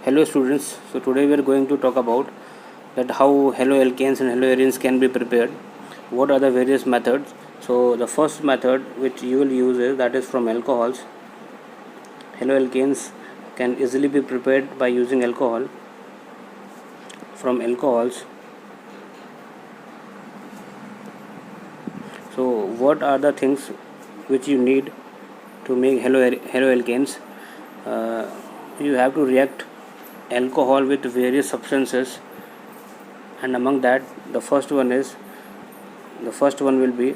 Hello students, so today we are going to talk about that how haloalkanes and haloarenes can be prepared. What are the various methods? So the first method which you will use is that is from alcohols. Haloalkanes can easily be prepared by using alcohol. From alcohols, so what are the things which you need to make haloalkanes? You have to react alcohol with various substances, and among that the first one will be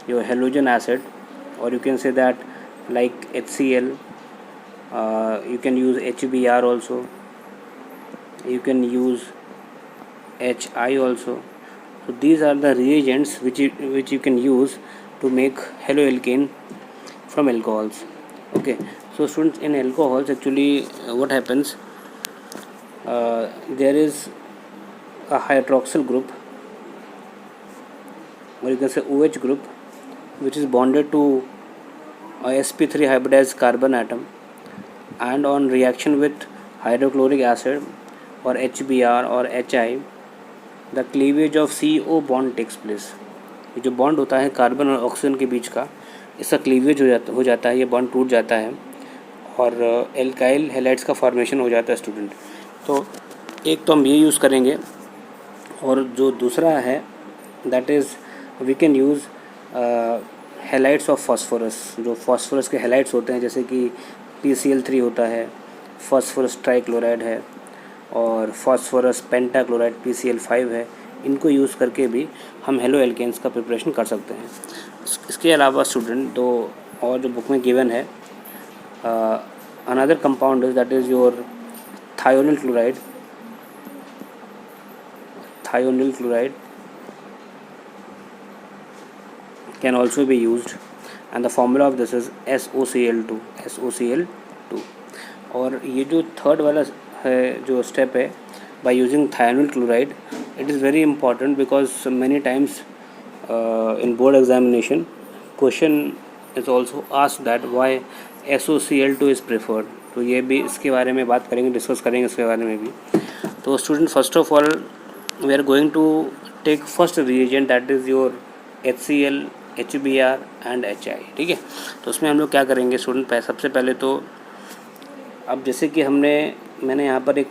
your halogen acid, or you can say that like HCl. You can use HBr also, you can use HI also. So these are the reagents which you can use to make haloalkane from alcohols. Okay, so students, in alcohols actually what happens, there is a hydroxyl group, or you can say OH group, which is bonded to a sp3 hybridized carbon atom, and on reaction with hydrochloric acid or HBr or HI, the cleavage of CO bond takes place. ये जो bond होता है carbon और oxygen के बीच का, इसका cleavage हो जाता है, ये बॉन्ड टूट जाता है और एल्काइल हैलाइड्स का फॉर्मेशन हो जाता है स्टूडेंट. तो एक तो हम ये यूज़ करेंगे, और जो दूसरा है that is we can use halides of phosphorus. जो फास्फोरस के हैलाइड्स होते हैं जैसे कि PCl3 होता है, फास्फोरस ट्राइक्लोराइड है, और फास्फोरस पेंटाक्लोराइड PCl5 है. इनको यूज़ करके भी हम हेलोएल्केन्स का प्रिपरेशन कर सकते हैं. इसके अलावा स्टूडेंट दो और जो बुक में गिवन है, another compound is that is your thionyl chloride. Thionyl chloride can also be used, and the formula of this is SOCl2. और ये जो थर्ड वाला है जो स्टेप है, by using thionyl chloride, it is very important because many times in board examination question is also asked that why SOCl2 is preferred. तो ये भी इसके बारे में बात करेंगे, डिस्कस करेंगे इसके बारे में भी. तो student first of all we are going to take first reagent that is your HCl, HBr and HI. ठीक है, तो उसमें हम लोग क्या करेंगे स्टूडेंट, सबसे पहले तो अब जैसे कि मैंने यहाँ पर एक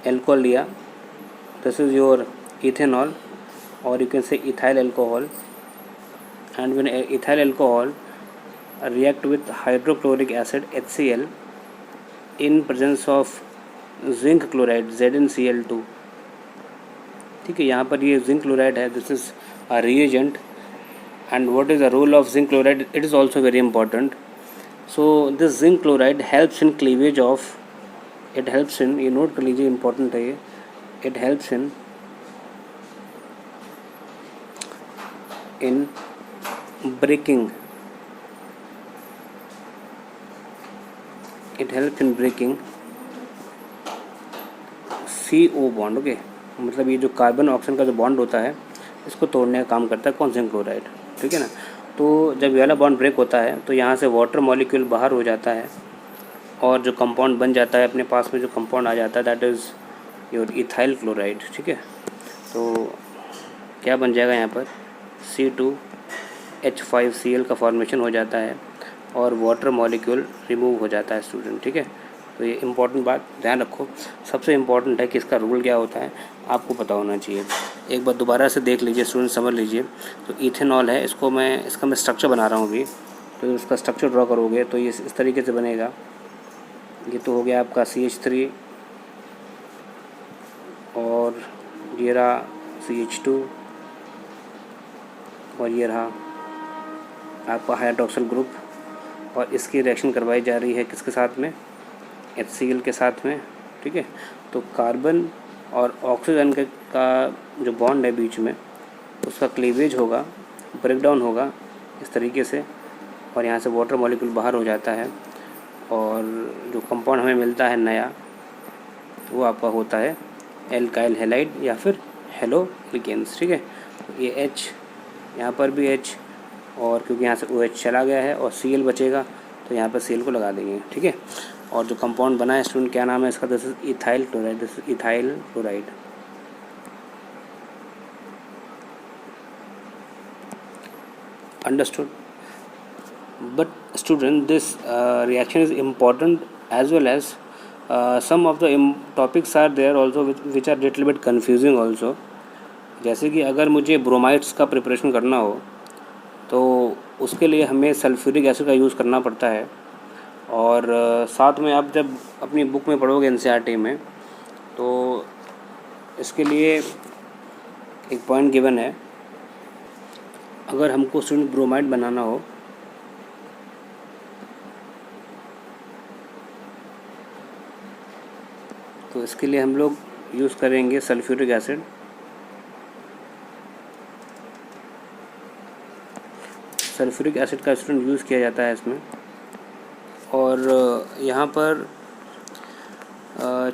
एल्कोहल लिया, दिस इज़ योर इथेनॉल, और you can say ethyl alcohol, and when ethyl alcohol react with hydrochloric acid HCl in presence of zinc chloride ZnCl2. ठीक है, यहाँ पर ये जिंक क्लोराइड है, this is a reagent. And what is the role of zinc chloride? It is also very important. So this zinc chloride helps in cleavage of, it helps in, ये note कर लीजिए, important है ये, it helps in breaking, it helps in breaking CO bond. Okay, मतलब ये जो carbon oxygen का जो बॉन्ड होता है इसको तोड़ने का काम करता है कौन, जिंक क्लोराइड. ठीक है ना. तो जब ये वाला बॉन्ड ब्रेक होता है तो यहाँ से वाटर मॉलिक्यूल बाहर हो जाता है, और जो कंपाउंड बन जाता है, अपने पास में जो कंपाउंड आ जाता है that is your ethyl chloride. ठीक है, तो क्या बन जाएगा यहाँ पर, C2H5Cl का फॉर्मेशन हो जाता है और वाटर मॉलिक्यूल रिमूव हो जाता है स्टूडेंट. ठीक है, तो ये इम्पॉर्टेंट बात ध्यान रखो. सबसे इम्पॉर्टेंट है कि इसका रूल क्या होता है आपको पता होना चाहिए. एक बार दोबारा से देख लीजिए स्टूडेंट, समझ लीजिए. तो इथेनॉल है, इसका मैं स्ट्रक्चर बना रहा हूँ अभी. तो इसका स्ट्रक्चर ड्रॉ करोगे तो ये इस तरीके से बनेगा. ये तो हो गया आपका CH3, और ये रहा CH2, और ये रहा आपका हाइड्रोक्सिल ग्रुप, और इसकी रिएक्शन करवाई जा रही है किसके साथ में, HCl के साथ में. ठीक है, तो कार्बन और ऑक्सीजन का जो बॉन्ड है बीच में, उसका क्लीवेज होगा, ब्रेकडाउन होगा इस तरीके से, और यहाँ से वाटर मॉलिक्यूल बाहर हो जाता है, और जो कंपाउंड हमें मिलता है नया वो आपका होता है एल्काइल हैलाइड या फिर हेलोएल्केन्स. ठीक है, तो ये H, यहाँ पर भी H, और क्योंकि यहाँ से OH चला गया है और Cl बचेगा तो यहाँ पर Cl को लगा देंगे, ठीक है। और जो कंपाउंड बना है स्टूडेंट, क्या नाम है इसका? This is ethyl chloride, this is ethyl chloride. Understood? But student, this reaction is important as well as some of the topics are there also which are little bit confusing also. जैसे कि अगर मुझे bromides का preparation करना हो तो उसके लिए हमें सल्फ्यूरिक एसिड का यूज़ करना पड़ता है। और साथ में आप जब अपनी बुक में पढ़ोगे एनसीईआरटी में तो इसके लिए एक पॉइंट गिवन है, अगर हमको स्टूडेंट ब्रोमाइड बनाना हो तो इसके लिए हम लोग यूज़ करेंगे सल्फ्यूरिक एसिड। सल्फ्यूरिक एसिड का स्टूडेंट यूज़ किया जाता है इसमें। और यहाँ पर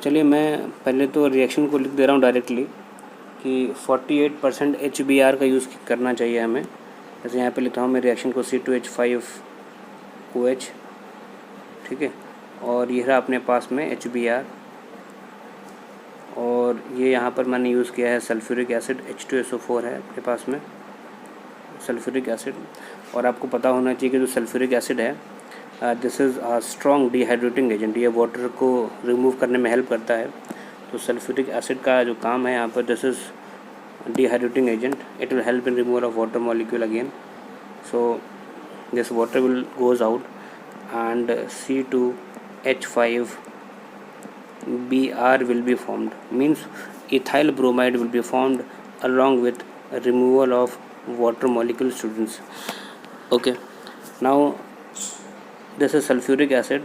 चलिए मैं पहले तो रिएक्शन को लिख दे रहा हूँ डायरेक्टली कि 48% HBr का यूज़ करना चाहिए हमें। जैसे यहाँ पे लिखता हूँ मैं रिएक्शन को C2H5OH, ठीक है। और ये रहा अपने पास में HBr, और ये यहाँ पर मैंने यूज़ किया है सल्फ्यूरिक एसिड, H2SO4 है अपने पास में सल्फ्यूरिक एसिड। और आपको पता होना चाहिए कि जो सल्फ्यूरिक एसिड है this is a strong dehydrating agent, ये वाटर को रिमूव करने में हेल्प करता है। तो सल्फ्यूरिक एसिड का जो काम है यहाँ पर, this is dehydrating agent, it will help in removal of water molecule again. So this water will goes out and C2H5Br will be formed, means ethyl bromide will be formed along with removal of water molecule students. Okay, now this is sulfuric acid,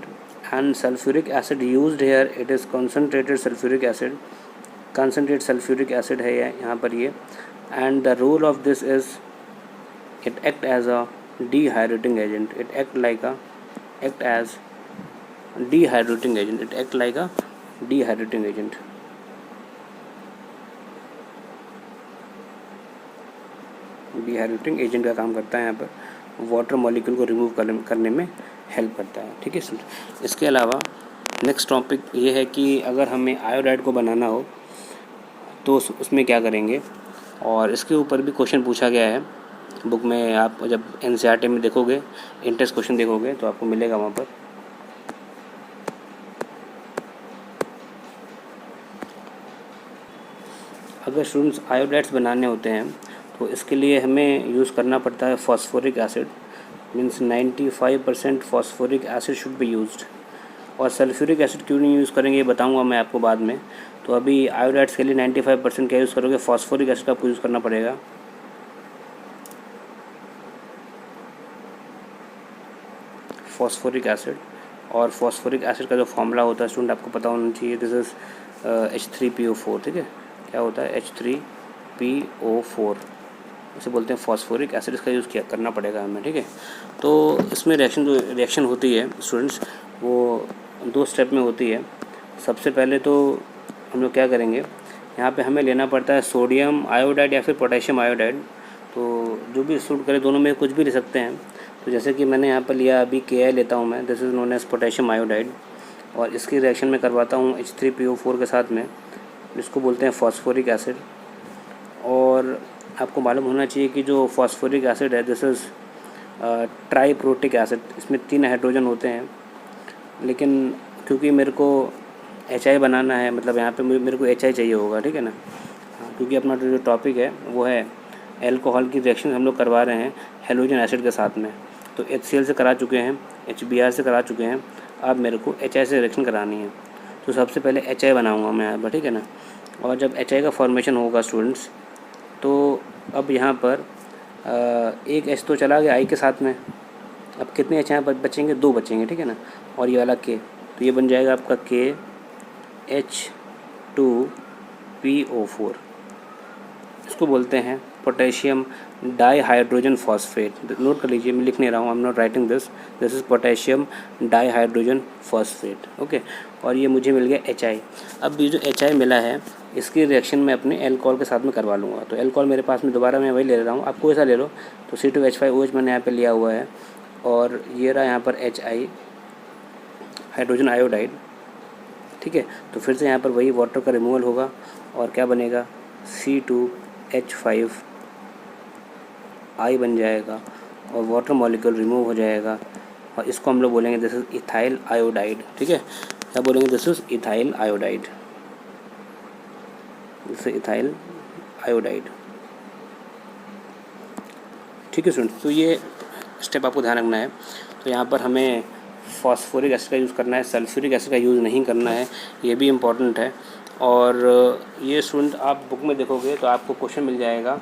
and sulfuric acid used here, it is concentrated sulfuric acid, concentrated sulfuric acid है यहाँ पर ये। and the role of this is it act as a dehydrating agent, it act as dehydrating agent, it act like a dehydrating agent। Dehydrating agent का काम करता है यहाँ पर, वाटर मॉलिक्यूल को रिमूव करने में हेल्प करता है, ठीक है। इसके अलावा नेक्स्ट टॉपिक ये है कि अगर हमें आयोडाइड को बनाना हो तो उसमें क्या करेंगे, और इसके ऊपर भी क्वेश्चन पूछा गया है बुक में। आप जब एनसीईआरटी में देखोगे, इंटरेस्ट क्वेश्चन देखोगे तो आपको मिलेगा वहाँ पर। अगर स्टूडेंट्स आयोडाइड्स बनाने होते हैं तो इसके लिए हमें यूज़ करना पड़ता है phosphoric acid, means 95% phosphoric acid should be used. और सल्फ्यूरिक एसिड क्यों नहीं यूज़ करेंगे ये बताऊंगा मैं आपको बाद में। तो अभी आयोडाइड्स के लिए 95% क्या यूज़ करोगे, फॉस्फोरिक एसिड आपको यूज़ करना पड़ेगा। फॉस्फोरिक एसिड, और फॉस्फोरिक एसिड का जो फॉर्मूला होता है स्टूडेंट आपको पता होना चाहिए, दिस इज़ H3PO4, ठीक है। क्या होता है H3PO4, इसे बोलते हैं फॉस्फोरिक एसिड, इसका यूज़ करना पड़ेगा हमें, ठीक है। तो इसमें रिएक्शन होती है स्टूडेंट्स, वो 2 स्टेप में होती है। सबसे पहले तो हम लोग क्या करेंगे, यहाँ पे हमें लेना पड़ता है सोडियम आयोडाइड या फिर पोटेशियम आयोडाइड, तो जो भी सूट करे, दोनों में कुछ भी ले सकते हैं। तो जैसे कि मैंने यहाँ पर लिया, अभी Ki लेता हूँ मैं, this is known as potassium iodide, और इसकी रिएक्शन में करवाता हूँ H3PO4 के साथ में, इसको बोलते हैं फॉस्फोरिक एसिड। और आपको मालूम होना चाहिए कि जो फॉस्फोरिक एसिड है दिस इज़ ट्राईप्रोटिक एसिड, इसमें 3 हाइड्रोजन होते हैं। लेकिन क्योंकि मेरे को HI बनाना है, मतलब यहाँ पे मेरे को HI चाहिए होगा, ठीक है ना। क्योंकि अपना जो टॉपिक है वो है एल्कोहल की रिएक्शन हम लोग करवा रहे हैं हेलोजन एसिड के साथ में। तो HCl से करा चुके हैं, HBr से करा चुके हैं, अब मेरे को HI से रिएक्शन करानी है। तो सबसे पहले HI बनाऊँगा मैं यहाँ पर, ठीक है ना। और जब HI का फॉर्मेशन होगा स्टूडेंट्स, तो अब यहाँ पर एक H तो चला गया I के साथ में, अब कितने H यहाँ पर बचेंगे, 2 बचेंगे, ठीक है ना। और ये वाला K, तो ये बन जाएगा आपका KH2PO4, इसको बोलते हैं पोटेशियम डाईहाइड्रोजन फॉस्फेट। नोट कर लीजिए, मैं लिख नहीं रहा हूँ, I am not writing this is potassium dihydrogen phosphate, okay. और ये मुझे मिल गया HI। अब ये जो HI मिला है इसकी रिएक्शन मैं अपने एल्कोहल के साथ में करवा लूँगा। तो एल्कोहल मेरे पास में दोबारा मैं वही ले रहा हूँ, आप कोई सा ले लो। तो C2H5OH मैंने यहाँ पे लिया हुआ है, और ये रहा यहाँ पर HI, हाइड्रोजन आयोडाइड। ठीक है, तो फिर से यहाँ पर वही वाटर का रिमूवल होगा और क्या बनेगा, C2H5I बन जाएगा और वाटर मॉलिक्यूल रिमूव हो जाएगा और इसको हम लोग बोलेंगे दिस इज़ इथाइल आयोडाइड। ठीक है, क्या बोलेंगे, this is ethyl iodide, this is ethyl iodide. ठीक है स्टूडेंट्स, तो ये स्टेप आपको ध्यान रखना है। तो यहाँ पर हमें फॉस्फोरिक एसिड का यूज़ करना है, सल्फ्यूरिक एसिड का यूज़ नहीं करना है, ये भी इम्पॉर्टेंट है। और ये स्टूडेंट आप बुक में देखोगे तो आपको क्वेश्चन मिल जाएगा।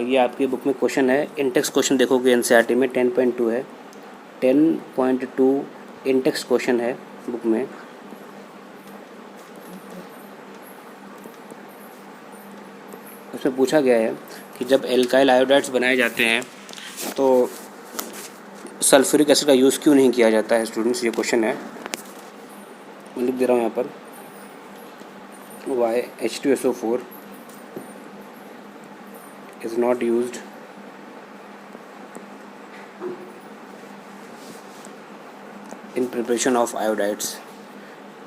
ये आपकी बुक में क्वेश्चन है, इंटेक्स क्वेश्चन देखोगे NCERT में 10.2 है, 10.2 इंटेक्स क्वेश्चन है बुक में। उसमें पूछा गया है कि जब एल्काइल आयोडाइड्स बनाए जाते हैं तो सल्फ्यूरिक एसिड का यूज़ क्यों नहीं किया जाता है स्टूडेंट्स, ये क्वेश्चन है, मैं लिख दे रहा हूँ यहाँ पर। Why H2SO4 is not used in preparation of iodides,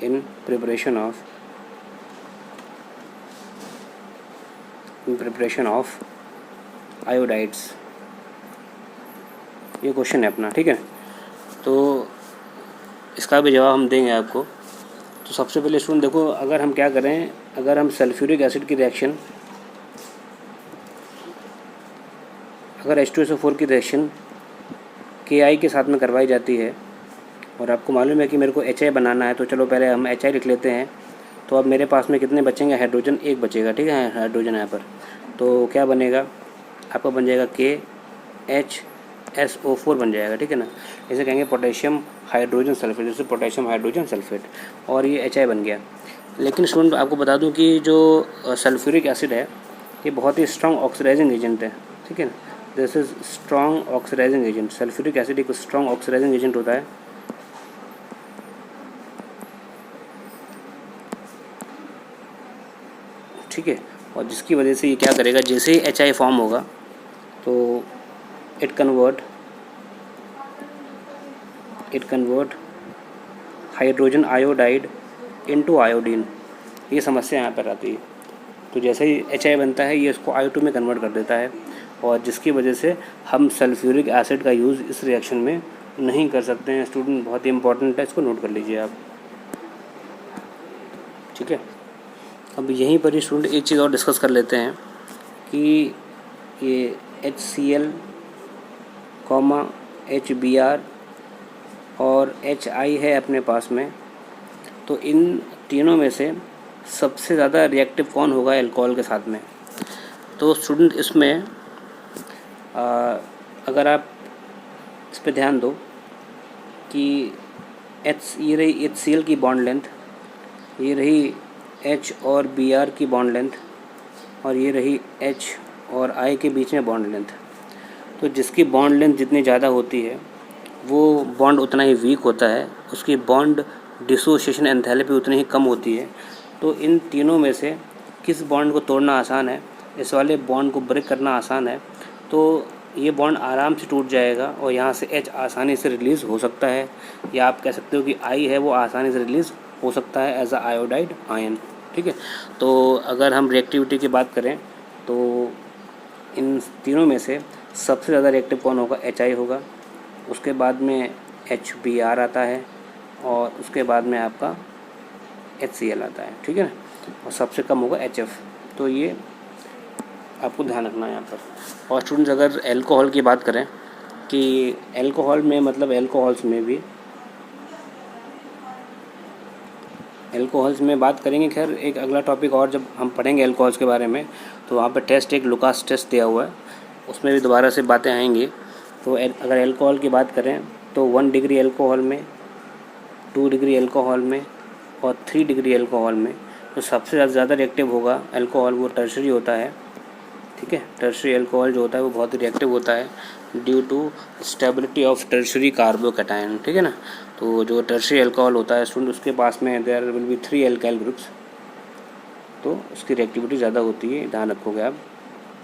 in preparation of iodides, ये क्वेश्चन है अपना। ठीक है, तो इसका भी जवाब हम देंगे आपको। तो सबसे पहले स्टूडेंट देखो, अगर हम क्या करें, अगर हम सल्फ्यूरिक एसिड की रिएक्शन, अगर H2SO4 की रिएक्शन KI के साथ में करवाई जाती है और आपको मालूम है कि मेरे को HI बनाना है, तो चलो पहले हम HI लिख लेते हैं। तो अब मेरे पास में कितने बचेंगे, हाइड्रोजन एक बचेगा। ठीक है, हाइड्रोजन यहाँ पर, तो क्या बनेगा आपका, बन जाएगा KHSO4 बन जाएगा। ठीक है ना, इसे कहेंगे पोटेशियम हाइड्रोजन सल्फेट, जैसे पोटेशियम हाइड्रोजन सल्फेट, और ये HI बन गया। लेकिन स्टूडेंट आपको बता दूं कि जो सल्फ्यूरिक एसिड है ये बहुत ही स्ट्रॉन्ग ऑक्सीडाइजिंग एजेंट है। ठीक है ना, this is strong oxidising agent. Sulphuric acid एक स्ट्रॉन्ग ऑक्सीडाइजिंग एजेंट होता है। ठीक है, और जिसकी वजह से ये क्या करेगा, जैसे ही HI फॉर्म होगा तो it convert hydrogen iodide into iodine, ये समस्या यहाँ पर आती है। तो जैसे ही HI बनता है ये इसको I2 में कन्वर्ट कर देता है और जिसकी वजह से हम सल्फ्यूरिक एसिड का यूज़ इस रिएक्शन में नहीं कर सकते हैं। स्टूडेंट बहुत ही इंपॉर्टेंट है, इसको नोट कर लीजिए आप। ठीक है, अब यहीं पर ही स्टूडेंट एक चीज़ और डिस्कस कर लेते हैं कि ये HCl, HBr और HI है अपने पास में, तो इन तीनों में से सबसे ज़्यादा रिएक्टिव कौन होगा अल्कोहल के साथ में। तो स्टूडेंट इसमें अगर आप इस पे ध्यान दो कि ये रही HCl की बॉन्ड लेंथ, ये रही H और Br की बॉन्ड लेंथ, और ये रही H और I के बीच में बॉन्ड लेंथ। तो जिसकी बॉन्ड लेंथ जितनी ज़्यादा होती है वो बॉन्ड उतना ही वीक होता है, उसकी बॉन्ड डिसोसिएशन एंथैल्पी उतनी ही कम होती है। तो इन तीनों में से किस बॉन्ड को तोड़ना आसान है, इस वाले बॉन्ड को ब्रेक करना आसान है। तो ये बॉन्ड आराम से टूट जाएगा और यहाँ से H आसानी से रिलीज़ हो सकता है, या आप कह सकते हो कि I है वो आसानी से रिलीज़ हो सकता है एज अ आयोडाइड आयन। ठीक है, तो अगर हम रिएक्टिविटी की बात करें तो इन तीनों में से सबसे ज़्यादा रिएक्टिव कौन होगा, HI होगा, उसके बाद में HBr आता है और उसके बाद में आपका HCl आता है। ठीक है ना, और सबसे कम होगा HF। तो ये आपको ध्यान रखना है यहाँ पर। और स्टूडेंट्स अगर अल्कोहल की बात करें कि अल्कोहल में मतलब अल्कोहल्स में बात करेंगे, खैर एक अगला टॉपिक और जब हम पढ़ेंगे अल्कोहल्स के बारे में तो वहाँ पर टेस्ट एक लुकास टेस्ट दिया हुआ है, उसमें भी दोबारा से बातें आएंगी। तो अगर अल्कोहल की बात करें तो 1 डिग्री अल्कोहल में, 2 डिग्री अल्कोहल में और 3 डिग्री अल्कोहल में तो सबसे ज़्यादा रिएक्टिव होगा अल्कोहल वो टर्शरी होता है। ठीक है, टर्शरी अल्कोहल जो होता है वो बहुत ही रिएक्टिव होता है due to stability of tertiary carbocation. ठीक है ना, तो जो टर्शरी अल्कोहल होता है स्टूडेंट उसके पास में there will be 3 alkyl groups, तो उसकी रिएक्टिविटी ज़्यादा होती है, ध्यान रखोगे आप,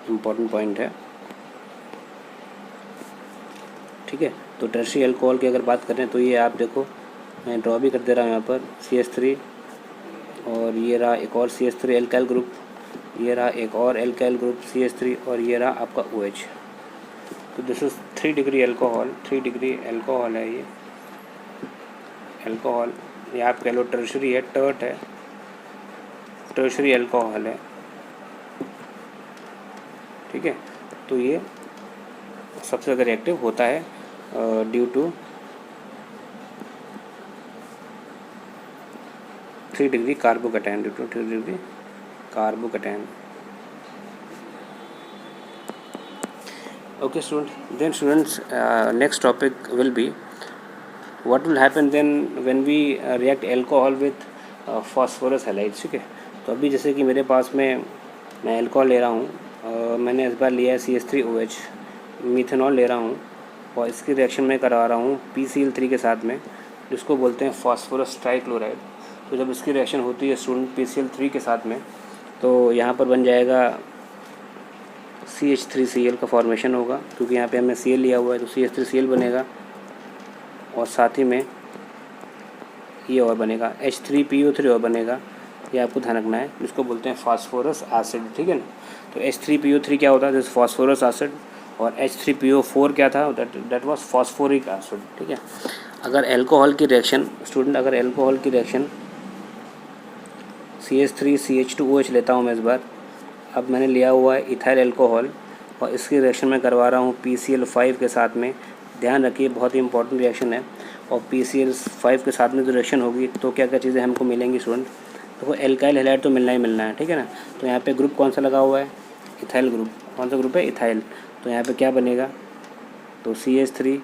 इम्पॉर्टेंट पॉइंट है। ठीक है, तो टर्शियरी अल्कोहल की अगर बात करें तो ये आप देखो, मैं ड्रॉ भी कर दे रहा हूँ यहाँ पर CH3, और ये रहा एक और CH3 एल्काइल ग्रुप, ये रहा एक और एल्काइल ग्रुप CH3, और ये रहा आपका OH। तो this is 3 degree alcohol, 3 degree alcohol है ये अल्कोहल, ये आप कह लो टर्शियरी है, टर्ट है, टर्शियरी अल्कोहल है, ठीक है। तो ये सबसे ज़्यादा रिएक्टिव होता है due to 3 degree carbocation, due to 3 degree carbocation. Okay students, then students next topic will be what will happen then when we react alcohol with phosphorus halides, ठीक है। तो अभी जैसे कि मेरे पास में मैं अल्कोहल ले रहा हूँ, मैंने इस बार लिया है CH3OH, मीथेनॉल ले रहा हूँ, और इसकी रिएक्शन मैं करवा रहा हूँ PCl3 के साथ में, जिसको बोलते हैं फॉस्फोरस ट्राइक्लोराइड। तो जब इसकी रिएक्शन होती है स्टूडेंट PCl3 के साथ में, तो यहाँ पर बन जाएगा CH3Cl का फॉर्मेशन होगा, क्योंकि यहाँ पे हमने Cl लिया हुआ है, तो CH3Cl बनेगा, और साथ ही में ये और बनेगा H3PO3 और बनेगा, ये आपको ध्यान रखना है, जिसको बोलते हैं फास्फोरस एसिड, ठीक है ना। तो H3PO3 क्या होता है, दिस फास्फोरस एसिड, और H3PO4 क्या था, दैट वाज फास्फोरिक एसिड, ठीक है। अगर अल्कोहल की रिएक्शन स्टूडेंट, अगर अल्कोहल की रिएक्शन CH3CH2OH लेता हूँ मैं इस बार, अब मैंने लिया हुआ है इथाइल अल्कोहल, और इसकी रिएक्शन मैं करवा रहा हूँ PCl5 के साथ में। ध्यान रखिए, बहुत ही इंपॉर्टेंट रिएक्शन है, और PCl5 के साथ में जो रिएक्शन होगी तो क्या क्या चीज़ें हमको मिलेंगी स्टूडेंट, तो एल्काइल हैलाइड तो मिलना ही मिलना है, ठीक है ना। तो यहाँ पे ग्रुप कौन सा लगा हुआ है, इथाइल ग्रुप, कौन सा ग्रुप है, इथाइल। तो यहाँ पे क्या बनेगा, तो CH3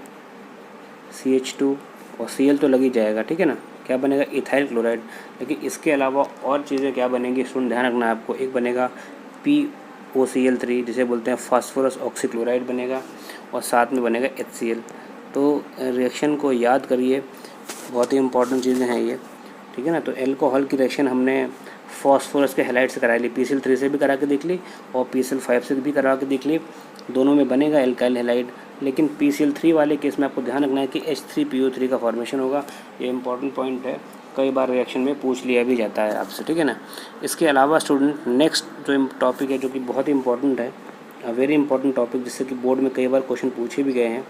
CH2 और Cl तो लग ही जाएगा, ठीक है ना। क्या बनेगा, इथाइल क्लोराइड। लेकिन इसके अलावा और चीज़ें क्या बनेंगी स्टूडेंट, ध्यान रखना है आपको। एक बनेगा POCl3, जिसे बोलते हैं फास्फोरस ऑक्सीक्लोराइड बनेगा, और साथ में बनेगा HCl। तो रिएक्शन को याद करिए, बहुत ही इंपॉर्टेंट चीज़ें हैं ये, ठीक है ना। तो अल्कोहल की रिएक्शन हमने फास्फोरस के हैलाइड से करा ली, PCl3 से भी करा के देख ली, और PCl5 से भी करा के देख ली, दोनों में बनेगा एल्काइल हैलाइड। लेकिन PCl3 वाले केस में आपको ध्यान रखना है कि H3PO3 का फॉर्मेशन होगा, ये इंपॉर्टेंट पॉइंट है, कई बार रिएक्शन में पूछ लिया भी जाता है आपसे, ठीक है ना। इसके अलावा स्टूडेंट नेक्स्ट जो टॉपिक है, जो कि बहुत ही इंपॉर्टेंट है, वेरी इंपॉर्टेंट टॉपिक, जिससे कि बोर्ड में कई बार क्वेश्चन पूछे भी गए हैं,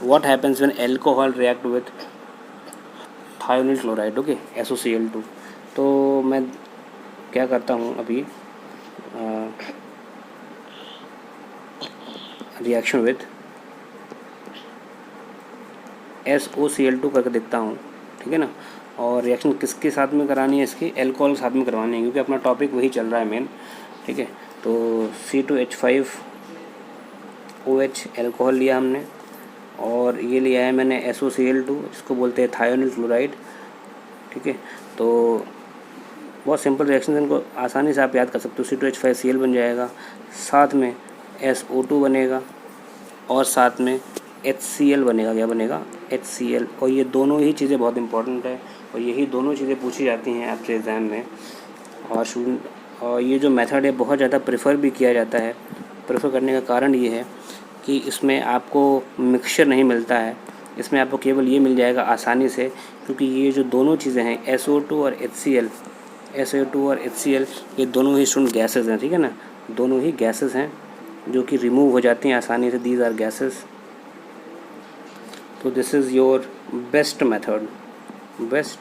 what happens when alcohol react with thionyl chloride, okay, SOCl2। तो मैं क्या करता हूँ अभी, रिएक्शन विथ SOCl2 करके देखता हूँ, ठीक है ना। और रिएक्शन किसके साथ में करानी है, इसकी अल्कोहल के साथ में करवानी है, क्योंकि अपना टॉपिक वही चल रहा है मेन, ठीक है। तो C2H5OH अल्कोहल लिया हमने, और ये लिया है मैंने SOCl2, जिसको बोलते हैं थायोनिल क्लोराइड, ठीक है। तो बहुत सिंपल रिएक्शन, इनको आसानी से आप याद कर सकते हो। C2H5Cl बन जाएगा, साथ में SO2 बनेगा, और साथ में HCl बनेगा, क्या बनेगा, HCl। और ये दोनों ही चीज़ें बहुत इंपॉर्टेंट है, और यही दोनों चीज़ें पूछी जाती हैं आपसे एग्ज़ाम में। और ये जो मेथड है बहुत ज़्यादा प्रेफर भी किया जाता है। प्रेफर करने का कारण ये है कि इसमें आपको मिक्सचर नहीं मिलता है, इसमें आपको केवल ये मिल जाएगा आसानी से, क्योंकि ये जो दोनों चीज़ें हैं SO2 और HCl, ये दोनों ही स्टूडेंट गैसेस हैं, ठीक है ना, दोनों ही गैसेस हैं जो कि रिमूव हो जाती हैं आसानी से, दीज आर गैसेस। तो this is your best method, best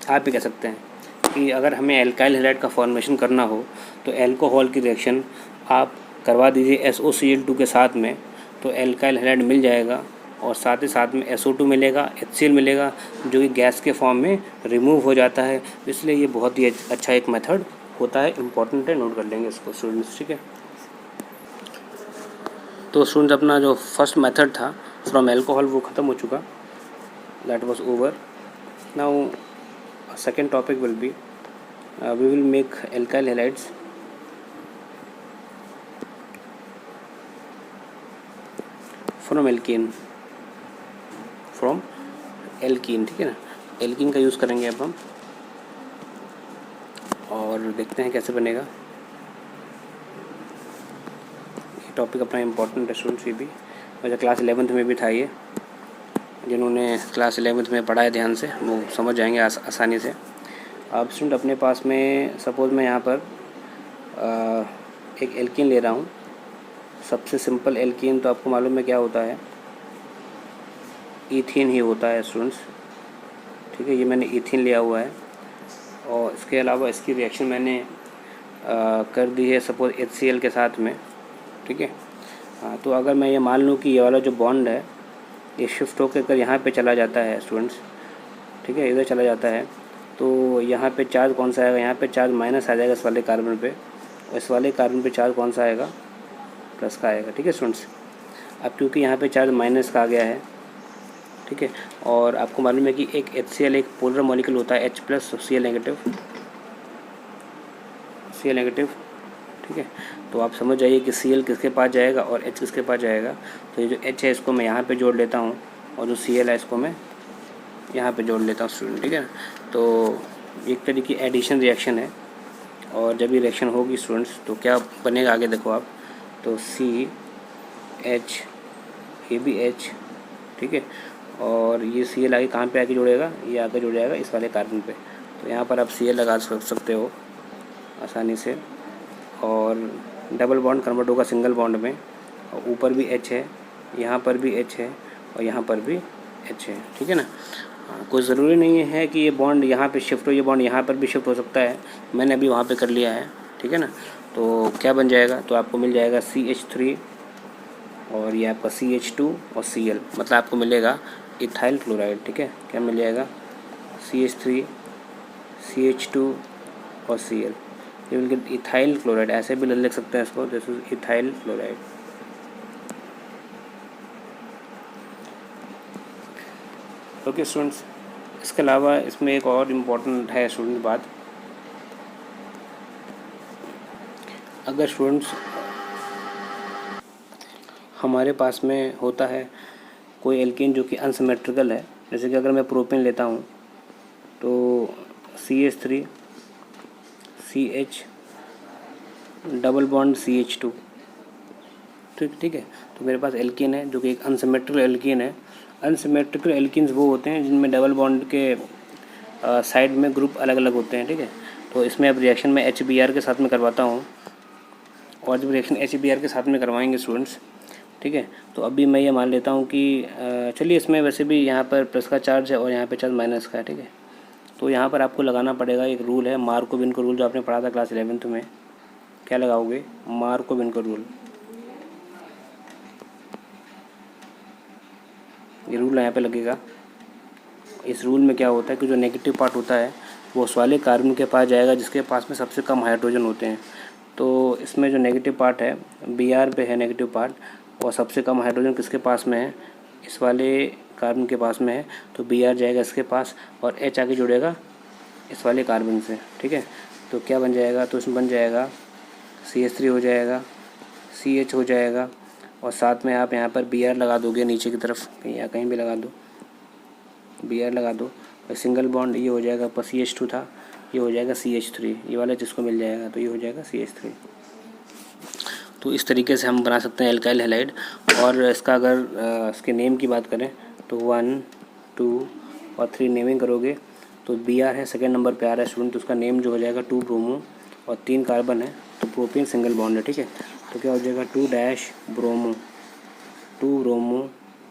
आप भी कह सकते हैं कि अगर हमें अल्काइल हैलाइड का फॉर्मेशन करना हो तो अल्कोहल की रिएक्शन आप करवा दीजिए SOCl2 के साथ में, तो अल्काइल हैलाइड मिल जाएगा, और साथ ही साथ में SO2 मिलेगा, HCl मिलेगा, जो कि गैस के फॉर्म में रिमूव हो जाता है। इसलिए ये बहुत ही अच्छा एक मेथड होता है, इम्पॉर्टेंट है, नोट कर लेंगे इसको स्टूडेंट्स, ठीक है। तो स्टूडेंट्स अपना जो फर्स्ट मेथड था फ्रॉम अल्कोहल वो ख़त्म हो चुका, that was over. Now second topic will be we will make alkyl halides from alkene, ठीक है ना। एल्कीन का यूज़ करेंगे अब हम, और देखते हैं कैसे बनेगा। टॉपिक अपना इम्पोर्टेंट है स्टूडेंट्स। ये भी वैसे क्लास 11th में भी था ये, जिन्होंने क्लास 11th में पढ़ा है ध्यान से वो समझ जाएंगे आसानी से। अब स्टूडेंट अपने पास में सपोज़ मैं यहाँ पर एक एल्कीन ले रहा हूँ। सबसे सिंपल एल्कीन तो आपको मालूम है क्या होता है, ईथीन ही होता है स्टूडेंट्स। ठीक है, ये मैंने ईथीन लिया हुआ है और इसके अलावा इसकी रिएक्शन मैंने कर दी है सपोज़ HCl के साथ में। ठीक है, हाँ, तो अगर मैं ये मान लूँ कि ये वाला जो बॉन्ड है ये शिफ्ट होकर कर यहाँ पे चला जाता है स्टूडेंट्स। ठीक है, इधर चला जाता है तो यहाँ पे चार्ज कौन सा आएगा, यहाँ पे चार्ज माइनस आ जाएगा इस वाले कार्बन पे, और इस वाले कार्बन पे चार्ज कौन सा आएगा, प्लस का आएगा। ठीक है स्टूडेंट्स, अब क्योंकि यहाँ पे चार्ज माइनस का आ गया है, ठीक है, और आपको मालूम है कि एक HCl एक पोलर मॉलिक्यूल होता है H plus Cl negative, Cl negative. ठीक है, तो आप समझ जाइए कि Cl किसके पास जाएगा और H किसके पास जाएगा। तो ये जो H है इसको मैं यहाँ पे जोड़ लेता हूँ और जो Cl है इसको मैं यहाँ पे जोड़ लेता हूँ स्टूडेंट। ठीक है, तो एक तरीके की एडिशन रिएक्शन है, और जब ये रिएक्शन होगी स्टूडेंट्स तो क्या बनेगा आगे देखो आप, तो CH ये भी H, ठीक है, और ये Cl आगे कहाँ पे आके जुड़ेगा, ये आगे जुड़ जाएगा इस वाले कार्बन पे। तो यहाँ पर आप Cl लगा सकते हो आसानी से, और डबल बॉन्ड कन्वर्ट होगा सिंगल बॉन्ड में, और ऊपर भी H है, यहाँ पर भी H है और यहाँ पर भी H है। ठीक है ना, कोई ज़रूरी नहीं है कि ये बॉन्ड यहाँ पे शिफ्ट हो, ये बॉन्ड यहाँ पर भी शिफ्ट हो सकता है, मैंने अभी वहाँ पे कर लिया है। ठीक है ना, तो क्या बन जाएगा, तो आपको मिल जाएगा CH3 और ये आपका CH2 और Cl, मतलब आपको मिलेगा इथाइल क्लोराइड। ठीक है, क्या मिल जाएगा, CH3 CH2 और Cl, ये मिलकर इथाइल क्लोराइड, ऐसे भी लिख सकते हैं इसको, this is ethyl chloride. Okay students, इसके अलावा इसमें एक और इम्पोर्टेंट है स्टूडेंट बात, अगर स्टूडेंट्स हमारे पास में होता है कोई एल्कीन जो कि अनसिमेट्रिकल है, जैसे कि अगर मैं प्रोपेन लेता हूँ तो CH3 CH double bond CH2, ठीक है, तो मेरे पास एल्कीन है जो कि एक अनसिमेट्रिकल एल्कीन है। अनसिमेट्रिकल एल्कीन्स वो होते हैं जिनमें डबल बॉन्ड के साइड में ग्रुप अलग अलग होते हैं। ठीक है, तो इसमें अब रिएक्शन में HBr के साथ में करवाता हूँ, और जब रिएक्शन HBr के साथ में करवाएंगे स्टूडेंट्स, ठीक है, तो अभी मैं ये मान लेता हूँ कि चलिए इसमें वैसे भी यहाँ पर प्लस का चार्ज है और यहाँ पे चार्ज माइनस का है। ठीक है, तो यहाँ पर आपको लगाना पड़ेगा, एक रूल है मार्कोविन का रूल, जो आपने पढ़ा था क्लास 11th में। क्या लगाओगे, मार्कोविन का रूल, ये रूल यहाँ पे लगेगा। इस रूल में क्या होता है कि जो नेगेटिव पार्ट होता है वो उस वाले कार्बन के पास जाएगा जिसके पास में सबसे कम हाइड्रोजन होते हैं। तो इसमें जो नेगेटिव पार्ट है Br पे है नेगेटिव पार्ट, और सबसे कम हाइड्रोजन किसके पास में है, इस वाले कार्बन के पास में है, तो Br जाएगा इसके पास और H आगे जुड़ेगा इस वाले कार्बन से। ठीक है, तो क्या बन जाएगा, तो इसमें बन जाएगा CH3 हो जाएगा, CH हो जाएगा, और साथ में आप यहाँ पर Br लगा दोगे नीचे की तरफ, या कहीं भी लगा दो, Br लगा दो, और सिंगल बॉन्ड ये हो जाएगा, पर CH2 था, ये हो जाएगा CH3, ये वाला जिसको मिल जाएगा तो ये हो जाएगा CH3। तो इस तरीके से हम बना सकते हैं एल्काइल हैलाइड। और इसका अगर इसके नेम की बात करें तो 1 2 और 3 नेमिंग करोगे तो Br है सेकेंड नंबर पे आ रहा है स्टूडेंट, तो उसका नेम जो हो जाएगा 2 ब्रोमो, और 3 कार्बन है तो प्रोपेन सिंगल बॉन्ड है। ठीक है, तो क्या हो जाएगा 2 ब्रोमो, 2 ब्रोमो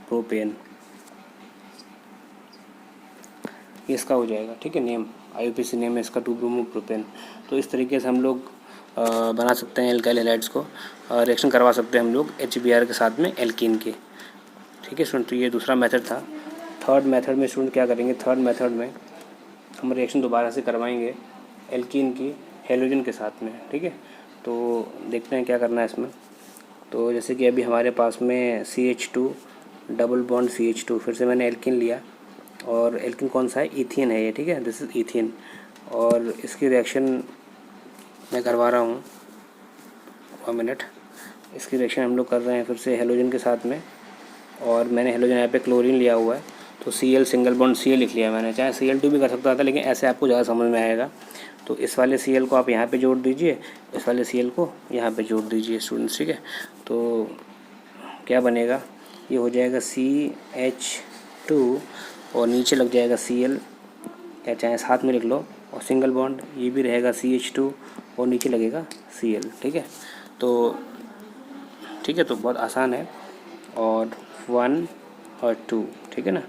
प्रोपेन, ये इसका हो जाएगा। ठीक है, नेम IUPAC नेम है इसका 2 ब्रोमो प्रोपेन। तो इस तरीके से हम लोग बना सकते हैं एल्काइल हैलाइड्स को, रिएक्शन करवा सकते हैं हम लोग HBr के साथ में एल्कीन के। ठीक है स्टूडेंट, तो ये दूसरा मेथड था। थर्ड मेथड में स्टूडेंट क्या करेंगे, थर्ड मेथड में हम रिएक्शन दोबारा से करवाएंगे एल्कीन की हेलोजन के साथ में। ठीक है, तो देखते हैं क्या करना है इसमें। तो जैसे कि अभी हमारे पास में CH2 डबल बॉन्ड CH2, फिर से मैंने एल्कीन लिया, और एल्कीन कौन सा है, इथीन है ये। ठीक है, दिस इज़ इथीन, और इसकी रिएक्शन मैं करवा रहा हूँ, 1 मिनट। इसकी रिएक्शन हम लोग कर रहे हैं फिर से हेलोजन के साथ में, और मैंने हेलोजन यहाँ पे क्लोरीन लिया हुआ है, तो Cl सिंगल बॉन्ड Cl लिख लिया मैंने, चाहे Cl2 भी कर सकता था, लेकिन ऐसे आपको ज़्यादा समझ में आएगा। तो इस वाले Cl को आप यहाँ पे जोड़ दीजिए, इस वाले Cl को यहाँ पे जोड़ दीजिए स्टूडेंट्स, ठीक है। तो क्या बनेगा, ये हो जाएगा CH2 और नीचे लग जाएगा Cl, या चाहे साथ में लिख लो, और सिंगल बॉन्ड ये भी रहेगा CH2 और नीचे लगेगा Cl, ठीक है। तो बहुत आसान है, और 1 और 2, ठीक है ना।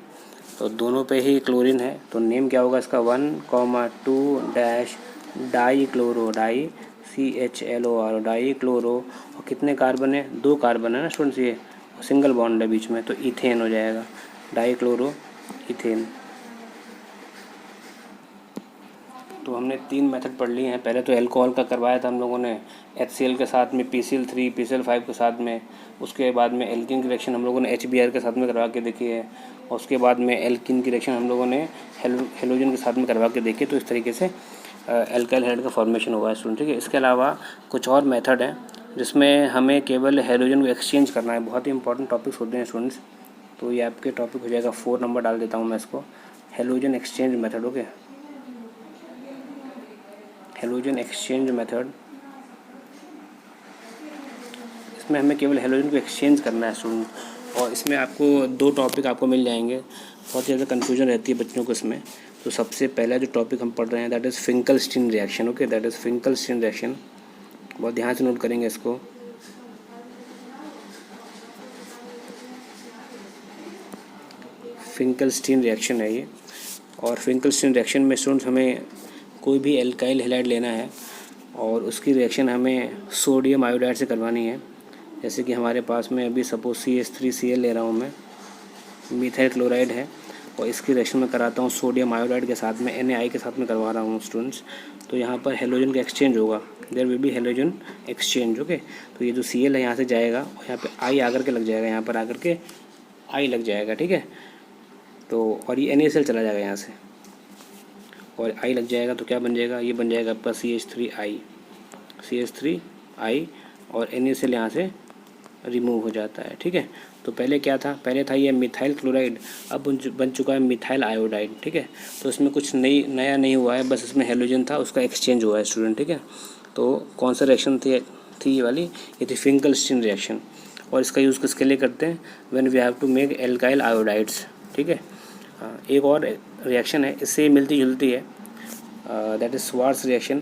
तो दोनों पे ही क्लोरीन है, तो नेम क्या होगा इसका, 1,2 dash dichloro, di CHLOR, dichloro. और कितने कार्बन है, 2 कार्बन है ना स्टूडेंट्स, ये सिंगल बॉन्ड है बीच में, तो इथेन हो जाएगा, डाई क्लोरो इथेन। तो हमने 3 मेथड पढ़ लिए हैं। पहले तो एल्कोहल का करवाया था हम लोगों ने HCl के साथ में, PCl3 PCl5 के साथ में। उसके बाद में एल्कीन की रिएक्शन हम लोगों ने HBr के साथ में करवा के देखी है, और उसके बाद में एल्कीन की रिएक्शन हम लोगों ने हेलोजन के साथ में करवा के देखी। तो इस तरीके से एल्काइल हैलाइड का फॉर्मेशन हुआ है स्टूडेंट, ठीक है। इसके अलावा कुछ और मेथड है जिसमें हमें केवल हेलोजन को एक्सचेंज करना है। बहुत ही इंपॉर्टेंट टॉपिक्स होते हैं स्टूडेंट्स, तो ये आपके टॉपिक हो जाएगा 4 नंबर डाल देता हूँ मैं इसको, halogen exchange method, okay. Halogen exchange method, इसमें हमें केवल हेलोजन को एक्सचेंज करना है स्टूडेंट, और इसमें आपको 2 टॉपिक आपको मिल जाएंगे। बहुत ज़्यादा कन्फ्यूजन रहती है बच्चों को इसमें। तो सबसे पहला जो टॉपिक हम पढ़ रहे हैं that is Finkelstein reaction, okay, that is Finkelstein reaction. बहुत ध्यान से नोट करेंगे इसको। फिंकलस्टीन रिएक्शन है ये, और फिंकलस्टीन रिएक्शन में स्टूडेंट्स हमें कोई भी एल्काइल हैलाइड लेना है और उसकी रिएक्शन हमें सोडियम आयोडाइड से करवानी है। जैसे कि हमारे पास में अभी सपोज CH3Cl ले रहा हूँ मैं, मिथाइल क्लोराइड है, और इसकी रिएक्शन में कराता हूँ सोडियम आयोडाइड के साथ में, Na के साथ में करवा रहा हूँ स्टूडेंट्स। तो यहाँ पर हेलोजन का एक्सचेंज होगा, there will be halogen exchange, okay. तो ये जो Cl है यहाँ से जाएगा और यहाँ पे I आकर के लग जाएगा, यहाँ पर आकर के I लग जाएगा, ठीक है। तो और ये NaCl चला जाएगा यहाँ से, और I लग जाएगा, तो क्या बन जाएगा, ये बन जाएगा आपका CH3I, और NaCl यहाँ से रिमूव हो जाता है, ठीक है। तो पहले क्या था, पहले था ये मिथाइल क्लोराइड, अब बन चुका है मिथाइल आयोडाइड, ठीक है। तो इसमें कुछ नया नहीं हुआ है, बस इसमें हेलोजन था, उसका एक्सचेंज हुआ है स्टूडेंट, ठीक है। तो कौन सा रिएक्शन थी ये वाली, ये थी फिंकलस्टीन रिएक्शन, और इसका यूज़ किसके लिए करते हैं, when we have to make alkyl iodides, ठीक है। एक और रिएक्शन है, इससे मिलती जुलती है, दैट इज़ स्वार्ट्स रिएक्शन।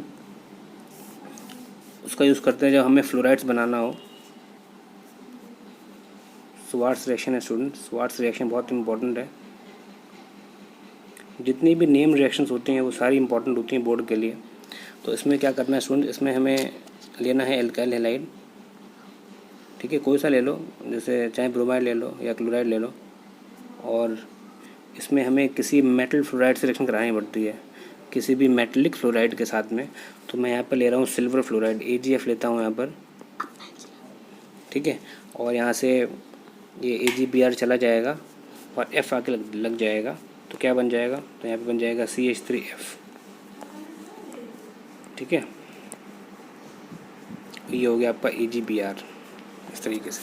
उसका यूज़ करते हैं जब हमें फ्लोराइड्स बनाना हो। स्वार्ट्स रिएक्शन है स्टूडेंट, स्वार्ट्स रिएक्शन बहुत इंपॉर्टेंट है। जितनी भी नेम रिएक्शंस होती हैं वो सारी इंपॉर्टेंट होती हैं बोर्ड के लिए। तो इसमें क्या करना है स्टूडेंट, इसमें हमें लेना है एल्काइल हैलाइड, ठीक है, कोई सा ले लो, जैसे चाहे ब्रोमाइड ले लो या क्लोराइड ले लो, और इसमें हमें किसी मेटल फ्लोराइड से रिएक्शन करानी पड़ती है, किसी भी मेटलिक फ्लोराइड के साथ में। तो मैं यहाँ पर ले रहा हूँ सिल्वर फ्लोराइड, AgF लेता हूँ यहाँ पर, ठीक है। और यहाँ से ये AgBr चला जाएगा और F आके लग जाएगा, तो क्या बन जाएगा, तो यहाँ पे बन जाएगा CH3F, ठीक है। ये हो गया आपका AgBr इस तरीके से।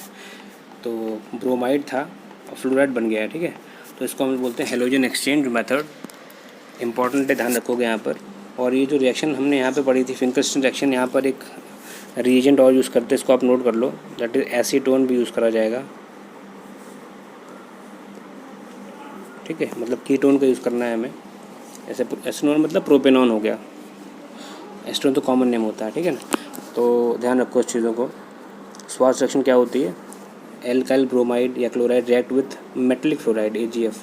तो ब्रोमाइड था और फ्लोराइड बन गया है, ठीक है। तो इसको हम बोलते हैं हेलोजन एक्सचेंज मेथड, इंपॉर्टेंट है, ध्यान रखोगे यहाँ पर। और ये जो रिएक्शन हमने यहाँ पे पढ़ी थी फिंकलस्टीन रिएक्शन, यहाँ पर एक रिएजेंट और यूज़ करते हैं, इसको आप नोट कर लो, दैट इज़ एसीटोन भी यूज़ करा जाएगा, ठीक है। मतलब कीटोन का यूज़ करना है हमें, ऐसे एसीटोन मतलब प्रोपेनॉन हो गया, एसीटोन तो कॉमन नेम होता है, ठीक है ना। तो ध्यान रखो इस चीज़ों को। स्वार्ट्स रिएक्शन क्या होती है, एल्काइल ब्रोमाइड या chloride react with metallic fluoride AgF,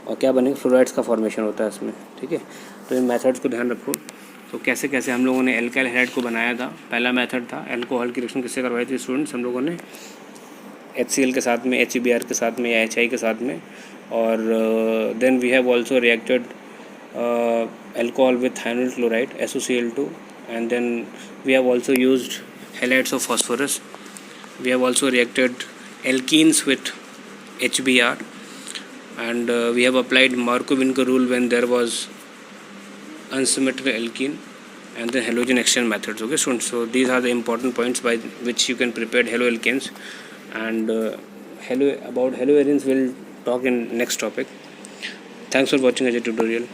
और क्या बनेगा, फ्लोराइड्स का फॉर्मेशन होता है इसमें, ठीक है। तो इन मेथड्स को ध्यान रखो। तो कैसे कैसे हम लोगों ने एल्काइल हैलाइड को बनाया था। पहला मेथड था एल्कोहल की रिएक्शन किससे करवाई थी स्टूडेंट्स, हम लोगों ने HCl के साथ में, HBr के साथ में या HI के साथ में, और then we have also reacted alcohol with thionyl chloride SOCl2, and then we have also used halides of phosphorus. We have also reacted alkenes with HBr, and we have applied Markov-Vinker rule when there was unsymmetrical alkene, and then halogen exchange methods, okay students. So these are the important points by which you can prepare haloalkanes, and about haloarenes we'll talk in next topic. Thanks for watching Ajay tutorial.